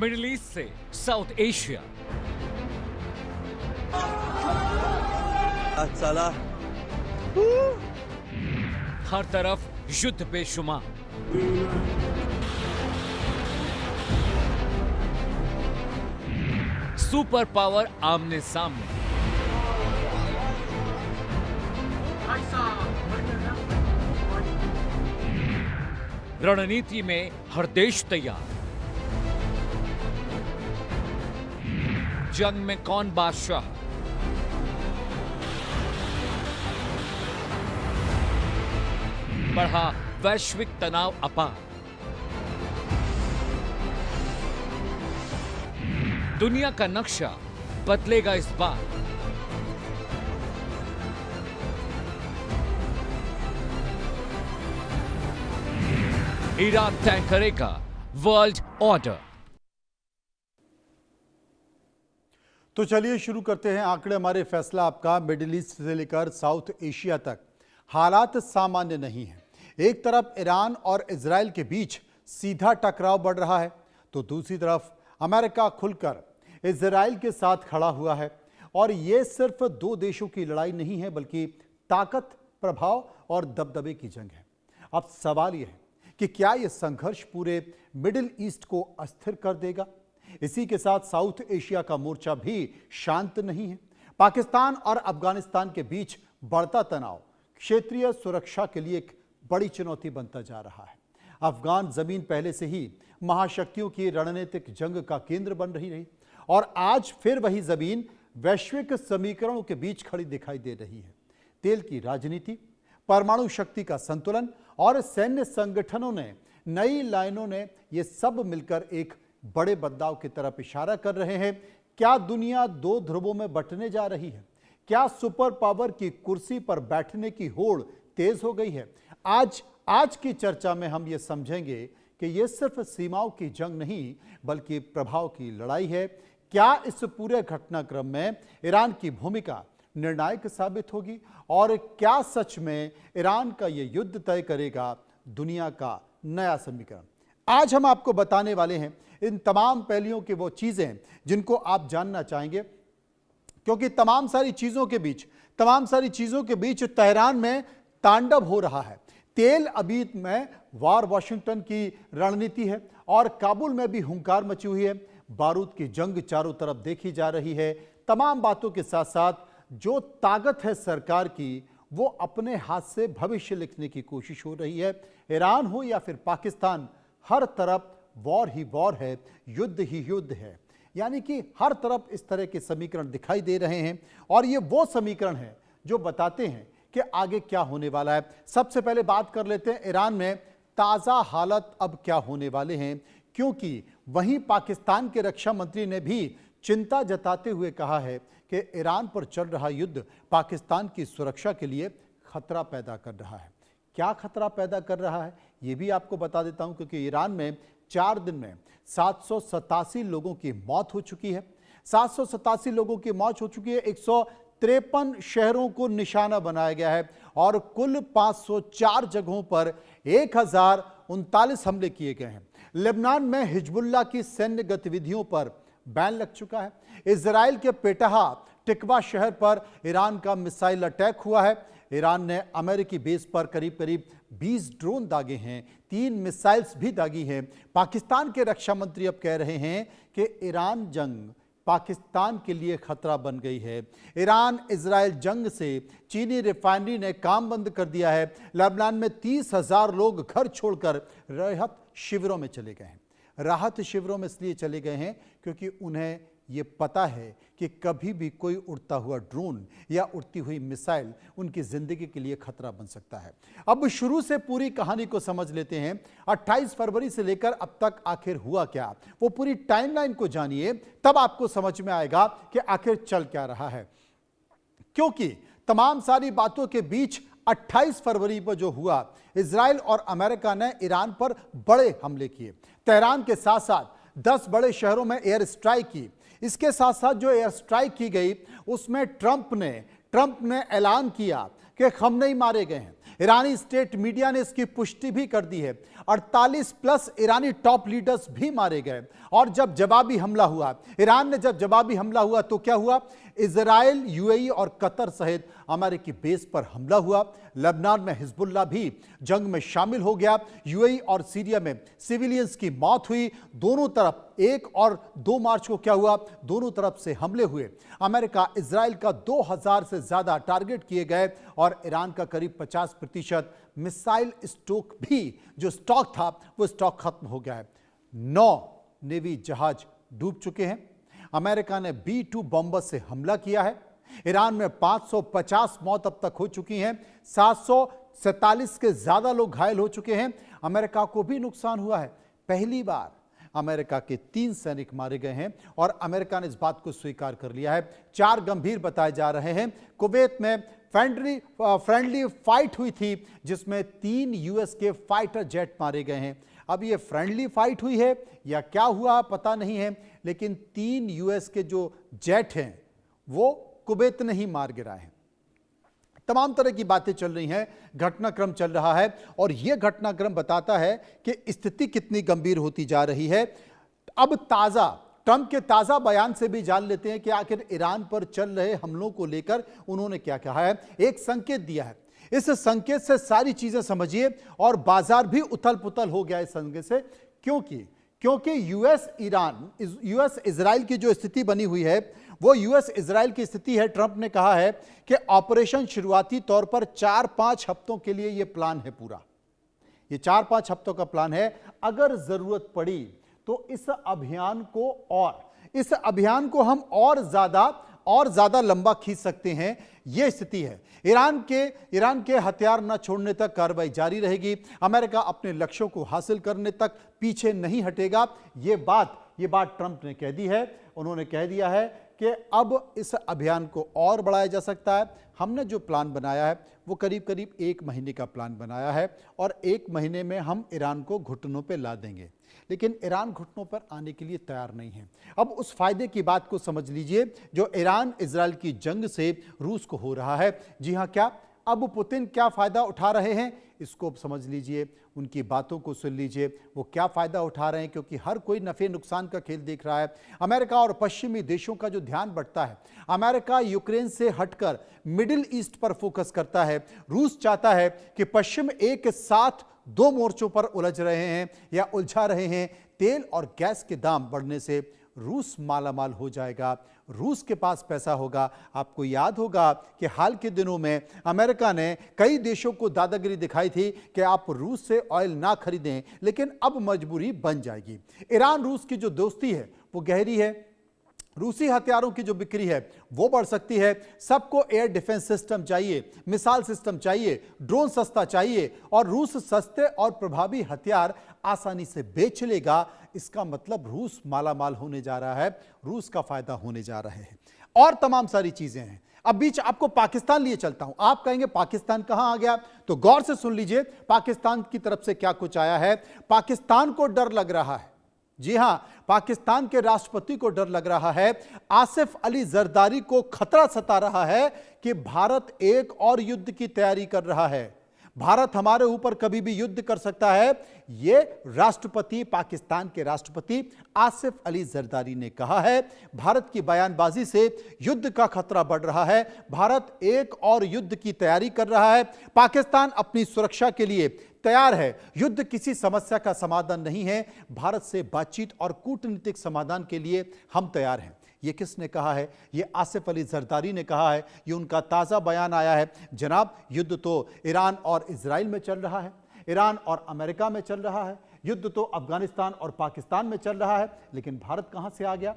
Middle east से south Asia, साला हर तरफ युद्ध बेशुमार। सुपर पावर आमने सामने। रणनीति में हर देश तैयार। जंग में कौन बादशाह? बढ़ा वैश्विक तनाव अपार। दुनिया का नक्शा बदलेगा इस बार। ईरान तय करेगा वर्ल्ड ऑर्डर। तो चलिए शुरू करते हैं आंकड़े हमारे फैसला आपका। मिडिल ईस्ट से लेकर साउथ एशिया तक हालात सामान्य नहीं हैं। एक तरफ ईरान और इजराइल के बीच सीधा टकराव बढ़ रहा है, तो दूसरी तरफ अमेरिका खुलकर इजराइल के साथ खड़ा हुआ है। और ये सिर्फ दो देशों की लड़ाई नहीं है, बल्कि ताकत, प्रभाव और दबदबे की जंग है। अब सवाल यह है कि क्या यह संघर्ष पूरे मिडिल ईस्ट को अस्थिर कर देगा? इसी के साथ साउथ एशिया का मोर्चा भी शांत नहीं है। पाकिस्तान और अफगानिस्तान के बीच बढ़ता तनाव क्षेत्रीय सुरक्षा के लिए एक बड़ी चुनौती बनता जा रहा है। अफगान जमीन पहले से ही महाशक्तियों की रणनीतिक जंग का केंद्र बन रही और आज फिर वही जमीन वैश्विक समीकरणों के बीच खड़ी दिखाई दे रही है। तेल की राजनीति, परमाणु शक्ति का संतुलन और सैन्य संगठनों ने, नई लाइनों ने, ये सब मिलकर एक बड़े बदलाव की तरफ इशारा कर रहे हैं। क्या दुनिया दो ध्रुवों में बंटने जा रही है? क्या सुपर पावर की कुर्सी पर बैठने की होड़ तेज हो गई है? आज की चर्चा में हम ये समझेंगे कि ये सिर्फ सीमाओं की जंग नहीं, बल्कि प्रभाव की लड़ाई है। क्या इस पूरे घटनाक्रम में ईरान की भूमिका निर्णायक साबित होगी और क्या सच में ईरान का ये युद्ध तय करेगा दुनिया का नया समीकरण? आज हम आपको बताने वाले हैं इन तमाम पहलुओं की वो चीजें जिनको आप जानना चाहेंगे, क्योंकि तमाम सारी चीजों के बीच तेहरान में तांडव हो रहा है। तेल अबीब में वार वाशिंगटन की रणनीति है और काबुल में भी हुंकार मची हुई है। बारूद की जंग चारों तरफ देखी जा रही है। तमाम बातों के साथ साथ जो ताकत है सरकार की, वो अपने हाथ से भविष्य लिखने की कोशिश हो रही है। ईरान हो या फिर पाकिस्तान, हर तरफ वॉर ही वॉर है, युद्ध ही युद्ध है। यानी कि हर तरफ इस तरह के समीकरण दिखाई दे रहे हैं और ये वो समीकरण है जो बताते हैं कि आगे क्या होने वाला है। सबसे पहले बात कर लेते हैं ईरान में ताज़ा हालत अब क्या होने वाले हैं, क्योंकि वहीं पाकिस्तान के रक्षा मंत्री ने भी चिंता जताते हुए कहा है कि ईरान पर चल रहा युद्ध पाकिस्तान की सुरक्षा के लिए खतरा पैदा कर रहा है। क्या खतरा पैदा कर रहा है ये भी आपको बता देता हूं, क्योंकि ईरान में 4 दिन में 787 लोगों की मौत हो चुकी है। 787 लोगों की मौत हो चुकी है। 153 शहरों को निशाना बनाया गया है और कुल 504 जगहों पर 1039 हमले किए गए हैं। लेबनान में हिजबुल्लाह की सैन्य गतिविधियों पर बैन लग चुका है। इजराइल के पेटाहा टिकवा शहर पर ईरान का मिसाइल अटैक हुआ है। ईरान ने अमेरिकी बेस पर करीब 20 ड्रोन दागे हैं, 3 मिसाइल्स भी दागी हैं। पाकिस्तान के रक्षा मंत्री अब कह रहे हैं कि ईरान जंग पाकिस्तान के लिए खतरा बन गई है। ईरान इजराइल जंग से चीनी रिफाइनरी ने काम बंद कर दिया है। लेबनान में 30,000 लोग घर छोड़कर राहत शिविरों में चले गए हैं। राहत शिविरों में इसलिए चले गए हैं क्योंकि उन्हें ये पता है कि कभी भी कोई उड़ता हुआ ड्रोन या उड़ती हुई मिसाइल उनकी जिंदगी के लिए खतरा बन सकता है। अब शुरू से पूरी कहानी को समझ लेते हैं। 28 फरवरी से लेकर अब तक आखिर हुआ क्या, वो पूरी टाइमलाइन को जानिए, तब आपको समझ में आएगा कि आखिर चल क्या रहा है। क्योंकि तमाम सारी बातों के बीच 28 फरवरी पर जो हुआ, इजराइल और अमेरिका ने ईरान पर बड़े हमले किए। तेहरान के साथ साथ 10 बड़े शहरों में एयर स्ट्राइक की। इसके साथ साथ जो एयर स्ट्राइक की गई उसमें ट्रंप ने ऐलान किया कि खमनेई मारे गए हैं। ईरानी स्टेट मीडिया ने इसकी पुष्टि भी कर दी है। 48 प्लस ईरानी टॉप लीडर्स भी मारे गए। और जब जवाबी हमला हुआ, ईरान ने जब जवाबी हमला हुआ तो क्या हुआ? इजराइल, यूएई और कतर सहित अमेरिकी बेस पर हमला हुआ। लेबनान में हिजबुल्लाह भी जंग में शामिल हो गया। यूएई और सीरिया में सिविलियंस की मौत हुई। दोनों तरफ 1 और 2 मार्च को क्या हुआ? दोनों तरफ से हमले हुए। अमेरिका, इजराइल का 2000 से ज्यादा टारगेट किए गए और ईरान का करीब 50% मिसाइल स्टॉक भी, जो स्टॉक था वो स्टॉक खत्म हो गया है। 9 नेवी जहाज डूब चुके हैं। अमेरिका ने B-2 बॉम्बर से हमला किया है। ईरान में 550 मौत अब तक हो चुकी हैं। 747 के ज्यादा लोग घायल हो चुके हैं। अमेरिका को भी नुकसान हुआ है। पहली बार अमेरिका के 3 सैनिक मारे गए हैं और अमेरिका ने इस बात को स्वीकार कर लिया है। 4 गंभीर बताए जा रहे हैं। कुवैत में फ्रेंडली फाइट हुई थी जिसमें 3 यूएस के फाइटर जेट मारे गए हैं। अब ये फ्रेंडली फाइट हुई है या क्या हुआ पता नहीं है, लेकिन 3 यूएस के जो जेट हैं वो कुवैत ने ही मार गिराए हैं। तमाम तरह की बातें चल रही हैं, घटनाक्रम चल रहा है और यह घटनाक्रम बताता है कि स्थिति कितनी गंभीर होती जा रही है। अब ट्रंप के ताजा बयान से भी जान लेते हैं कि आखिर ईरान पर चल रहे हमलों को लेकर उन्होंने क्या कहा है। एक संकेत दिया है। इस संकेत से सारी चीजें समझिए और बाजार भी उथल पुथल हो गया इस संकेत से। क्योंकि यूएस इजराइल की जो स्थिति बनी हुई है वो यूएस इजराइल की स्थिति है। ट्रंप ने कहा है कि ऑपरेशन शुरुआती तौर पर 4-5 हफ्तों के लिए यह प्लान है। पूरा ये 4-5 हफ्तों का प्लान है। अगर जरूरत पड़ी तो इस अभियान को हम और ज्यादा लंबा खींच सकते हैं। यह स्थिति है। ईरान के हथियार न छोड़ने तक कार्रवाई जारी रहेगी। अमेरिका अपने लक्ष्यों को हासिल करने तक पीछे नहीं हटेगा। यह बात ट्रंप ने कह दी है। उन्होंने कह दिया है कि अब इस अभियान को और बढ़ाया जा सकता है। हमने जो प्लान बनाया है वो करीब 1 महीने का प्लान बनाया है और 1 महीने में हम ईरान को घुटनों पे ला देंगे। लेकिन ईरान घुटनों पर आने के लिए तैयार नहीं है। अब उस फायदे की बात को समझ लीजिए जो ईरान इजराइल की जंग से रूस को हो रहा है। जी हां, क्या अब पुतिन क्या फायदा उठा रहे हैं इसको समझ लीजिए, उनकी बातों को सुन लीजिए, वो क्या फायदा उठा रहे हैं। क्योंकि हर कोई नफे नुकसान का खेल देख रहा है। अमेरिका और पश्चिमी देशों का जो ध्यान बढ़ता है, अमेरिका यूक्रेन से हटकर मिडिल ईस्ट पर फोकस करता है। रूस चाहता है कि पश्चिम एक साथ 2 मोर्चों पर उलझा रहे हैं। तेल और गैस के दाम बढ़ने से रूस मालामाल हो जाएगा। रूस के पास पैसा होगा। आपको याद होगा कि हाल के दिनों में अमेरिका ने कई देशों को दादागिरी दिखाई थी कि आप रूस से ऑयल ना खरीदें, लेकिन अब मजबूरी बन जाएगी। ईरान रूस की जो दोस्ती है वो गहरी है। रूसी हथियारों की जो बिक्री है वो बढ़ सकती है। सबको एयर डिफेंस सिस्टम चाहिए, मिसाइल सिस्टम चाहिए, ड्रोन सस्ता चाहिए और रूस सस्ते और प्रभावी हथियार आसानी से बेच लेगा। इसका मतलब रूस मालामाल होने जा रहा है, रूस का फायदा होने जा रहा है और तमाम सारी चीजें हैं। अब बीच आपको पाकिस्तान लिए चलता हूं। आप कहेंगे पाकिस्तान कहां आ गया, तो गौर से सुन लीजिए पाकिस्तान की तरफ से क्या कुछ आया है। पाकिस्तान को डर लग रहा है। जी हां, पाकिस्तान के राष्ट्रपति को डर लग रहा है। आसिफ अली जरदारी को खतरा सता रहा है कि भारत एक और युद्ध की तैयारी कर रहा है। भारत हमारे ऊपर कभी भी युद्ध कर सकता है। यह पाकिस्तान के राष्ट्रपति आसिफ अली जरदारी ने कहा है। भारत की बयानबाजी से युद्ध का खतरा बढ़ रहा है। भारत एक और युद्ध की तैयारी कर रहा है। पाकिस्तान अपनी सुरक्षा के लिए तैयार है। युद्ध किसी समस्या का समाधान नहीं है। भारत से बातचीत और कूटनीतिक समाधान के लिए हम तैयार हैं। ये किसने कहा है? ये आसिफ अली जरदारी ने कहा है। ये उनका ताज़ा बयान आया है। जनाब, युद्ध तो ईरान और इजराइल में चल रहा है, ईरान और अमेरिका में चल रहा है, युद्ध तो अफगानिस्तान और पाकिस्तान में चल रहा है, लेकिन भारत कहां से आ गया?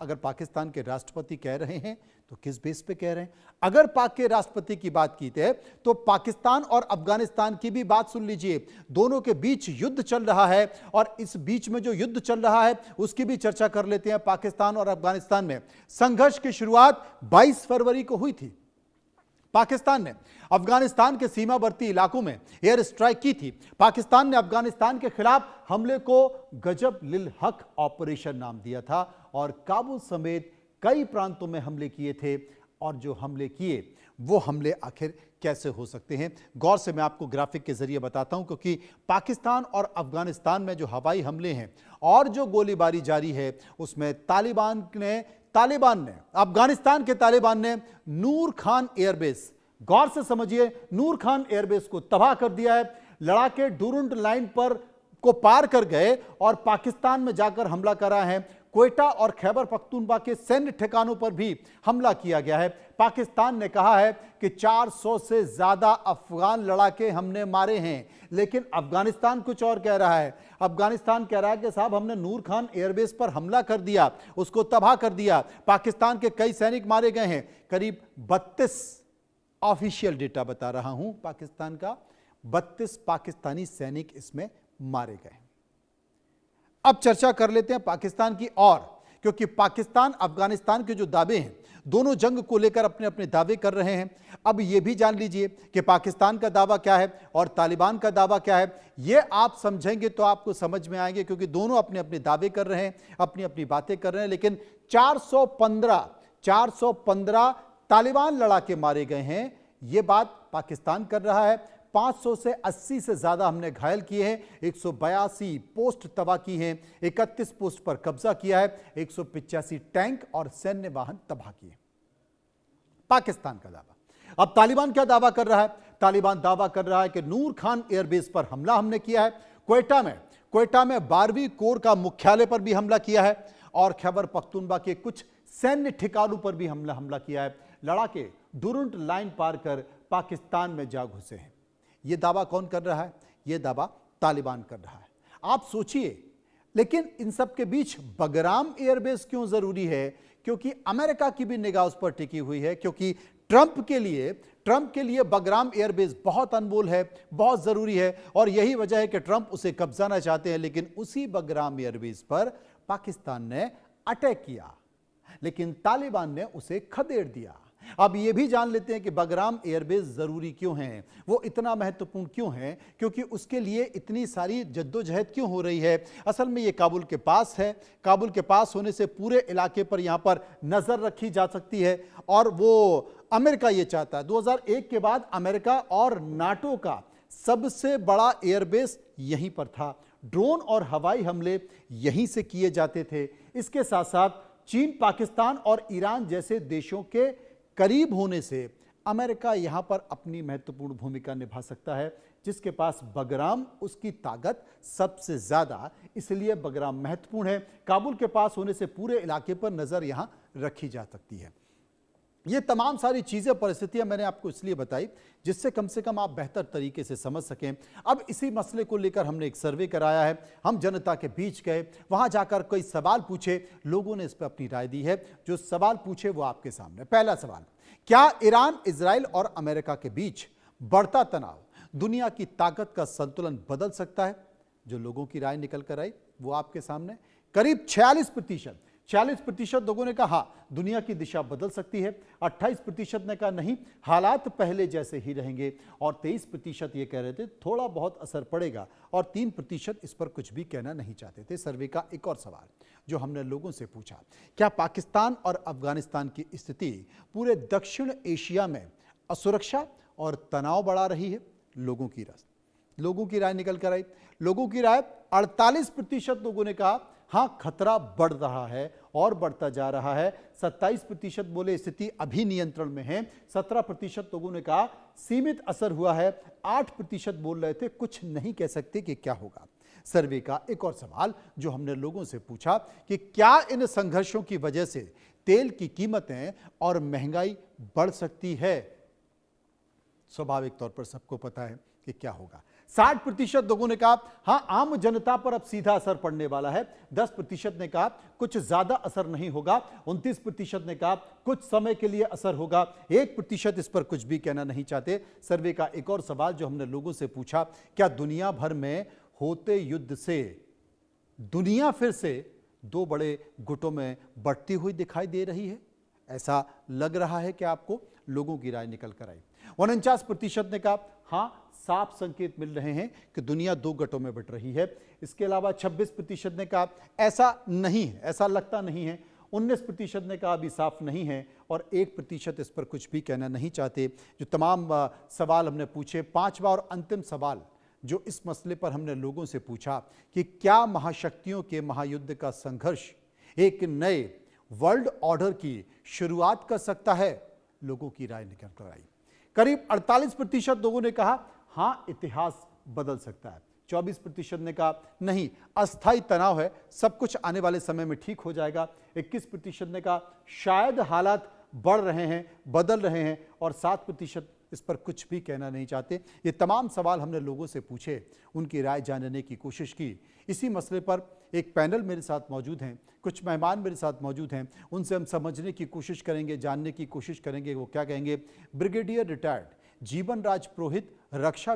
अगर पाकिस्तान के राष्ट्रपति कह रहे हैं तो किस बेस पे कह रहे हैं? अगर पाक के राष्ट्रपति की बात की थे तो पाकिस्तान और अफगानिस्तान की भी बात सुन लीजिए। दोनों के बीच युद्ध चल रहा है और इस बीच में जो युद्ध चल रहा है उसकी भी चर्चा कर लेते हैं। पाकिस्तान और अफगानिस्तान में संघर्ष की शुरुआत 22 फरवरी को हुई थी। पाकिस्तान ने अफगानिस्तान के सीमावर्ती इलाकों में एयर स्ट्राइक की थी। पाकिस्तान ने अफगानिस्तान के खिलाफ हमले को गजब लिल हक ऑपरेशन नाम दिया था और काबुल समेत कई प्रांतों में हमले किए थे। और जो हमले किए वो हमले आखिर कैसे हो सकते हैं। गौर से मैं आपको ग्राफिक के जरिए बताता हूं, क्योंकि पाकिस्तान और अफगानिस्तान में जो हवाई हमले हैं और जो गोलीबारी जारी है, उसमें अफगानिस्तान के तालिबान ने नूर खान एयरबेस, गौर से समझिए, नूर खान एयरबेस को तबाह कर दिया है। लड़ाके डुरंड लाइन पर को पार कर गए और पाकिस्तान में जाकर हमला करा है। क्वेटा और खैबर पख्तूनख्वा के सैन्य ठिकानों पर भी हमला किया गया है। पाकिस्तान ने कहा है कि 400 से ज्यादा अफगान लड़ाके हमने मारे हैं, लेकिन अफगानिस्तान कुछ और कह रहा है। अफगानिस्तान कह रहा है कि साहब हमने नूर खान एयरबेस पर हमला कर दिया, उसको तबाह कर दिया, पाकिस्तान के कई सैनिक मारे गए हैं। करीब 32 ऑफिशियल डेटा बता रहा हूं पाकिस्तान का, 32 पाकिस्तानी सैनिक इसमें मारे गए। अब चर्चा कर लेते हैं पाकिस्तान की, और क्योंकि पाकिस्तान अफगानिस्तान के जो दावे हैं, दोनों जंग को लेकर अपने अपने दावे कर रहे हैं। अब यह भी जान लीजिए कि पाकिस्तान का दावा क्या है और तालिबान का दावा क्या है। यह आप समझेंगे तो आपको समझ में आएंगे, क्योंकि दोनों अपने अपने दावे कर रहे हैं, अपनी अपनी बातें कर रहे हैं। लेकिन 415 तालिबान लड़ाके मारे गए हैं, यह बात पाकिस्तान कर रहा है। 500 से 80 से ज्यादा हमने घायल किए हैं, 182 पोस्ट तबाह की हैं, 31 पोस्ट पर कब्जा किया है, 185 टैंक और सैन्य वाहन तबाह किए। पाकिस्तान का दावा। अब तालिबान क्या दावा कर रहा है? तालिबान दावा कर रहा है कि नूर खान एयरबेस पर हमला हमने किया है, क्वेटा में 12वीं कोर का मुख्यालय पर भी हमला किया है और खैबर पख्तूनख्वा के कुछ सैन्य ठिकानों पर भी हमला किया है। लड़ाके डुरंड लाइन पार कर पाकिस्तान में जा घुसे हैं। यह दावा कौन कर रहा है? यह दावा तालिबान कर रहा है। आप सोचिए, लेकिन इन सब के बीच बगराम एयरबेस क्यों जरूरी है? क्योंकि अमेरिका की भी निगाह उस पर टिकी हुई है, क्योंकि ट्रंप के लिए बगराम एयरबेस बहुत अनमोल है, बहुत जरूरी है, और यही वजह है कि ट्रंप उसे कब्जाना चाहते हैं। लेकिन उसी बगराम एयरबेस पर पाकिस्तान ने अटैक किया, लेकिन तालिबान ने उसे खदेड़ दिया। अब यह भी जान लेते हैं कि बगराम एयरबेस जरूरी क्यों है, वो इतना महत्वपूर्ण क्यों है, क्योंकि उसके लिए इतनी सारी जद्दोजहद क्यों हो रही है। असल में ये काबुल के पास है। काबुल के पास होने से पूरे इलाके पर यहां पर नजर रखी जा सकती है, और वो अमेरिका ये चाहता है। 2001 के बाद अमेरिका और नाटो का सबसे बड़ा एयरबेस यहीं पर था। ड्रोन और हवाई हमले यहीं से किए जाते थे। इसके साथ साथ चीन, पाकिस्तान और ईरान जैसे देशों के करीब होने से अमेरिका यहां पर अपनी महत्वपूर्ण भूमिका निभा सकता है। जिसके पास बगराम, उसकी ताकत सबसे ज्यादा, इसलिए बगराम महत्वपूर्ण है। काबुल के पास होने से पूरे इलाके पर नजर यहां रखी जा सकती है। ये तमाम सारी चीजें, परिस्थितियां मैंने आपको इसलिए बताई जिससे कम से कम आप बेहतर तरीके से समझ सकें। अब इसी मसले को लेकर हमने एक सर्वे कराया है। हम जनता के बीच गए, वहां जाकर कई सवाल पूछे, लोगों ने इस पर अपनी राय दी है। जो सवाल पूछे वो आपके सामने। पहला सवाल, क्या ईरान, इजराइल और अमेरिका के बीच बढ़ता तनाव दुनिया की ताकत का संतुलन बदल सकता है? जो लोगों की राय निकल कर आई वो आपके सामने। करीब 46% लोगों ने कहा हाँ, दुनिया की दिशा बदल सकती है। 28% ने कहा नहीं, हालात पहले जैसे ही रहेंगे, और 23% ये कह रहे थे थोड़ा बहुत असर पड़ेगा, और 3% इस पर कुछ भी कहना नहीं चाहते थे। सर्वे का एक और सवाल जो हमने लोगों से पूछा, क्या पाकिस्तान और अफगानिस्तान की स्थिति पूरे दक्षिण एशिया में असुरक्षा और तनाव बढ़ा रही है? लोगों की राय निकल कर आई। लोगों की राय, 48% लोगों ने कहा हाँ, खतरा बढ़ रहा है और बढ़ता जा रहा है। 27% बोले स्थिति अभी नियंत्रण में है। 17% लोगों ने कहा सीमित असर हुआ है। 8% बोल रहे थे कुछ नहीं कह सकते कि क्या होगा। सर्वे का एक और सवाल जो हमने लोगों से पूछा कि क्या इन संघर्षों की वजह से तेल की कीमतें और महंगाई बढ़ सकती है? स्वाभाविक तौर पर सबको पता है कि क्या होगा। 60% लोगों ने कहा हाँ, आम जनता पर अब सीधा असर पड़ने वाला है। 10% ने कहा कुछ ज्यादा असर नहीं होगा। 29% ने कहा कुछ समय के लिए असर होगा। 1% इस पर कुछ भी कहना नहीं चाहते। सर्वे का एक और सवाल जो हमने लोगों से पूछा, क्या दुनिया भर में होते युद्ध से दुनिया फिर से दो बड़े गुटों में बढ़ती हुई दिखाई दे रही है? ऐसा लग रहा है कि आपको? लोगों की राय निकल कर आई। 49% ने कहा हाँ, साफ संकेत मिल रहे हैं कि दुनिया दो गठों में बट रही है। इसके अलावा 26% ने कहा ऐसा नहीं है, ऐसा लगता नहीं है। 19% ने कहा अभी साफ नहीं है और 1% इस पर कुछ भी कहना नहीं चाहते। जो तमाम सवाल हमने पूछे, पांचवा और अंतिम सवाल जो इस मसले पर हमने लोगों से पूछा कि क्या महाशक्तियों के महायुद्ध का संघर्ष एक नए वर्ल्ड ऑर्डर की शुरुआत कर सकता है, लोगों की राय निकल कर आई। करीब 48% लोगों ने कहा हां, इतिहास बदल सकता है। 24% ने कहा नहीं, अस्थायी तनाव है, सब कुछ आने वाले समय में ठीक हो जाएगा। 21% ने कहा शायद हालात बढ़ रहे हैं, बदल रहे हैं, और 7% इस पर कुछ भी कहना नहीं चाहते। ये तमाम सवाल हमने लोगों से पूछे, उनकी राय जानने की कोशिश की। इसी मसले पर एक पैनल मेरे साथ मौजूद हैं, कुछ मेहमान मेरे साथ मौजूद हैं, उनसे हम समझने की कोशिश करेंगे, जानने की कोशिश करेंगे वो क्या कहेंगे। ब्रिगेडियर रिटायर्ड जीवन राज पुरोहित, रक्षा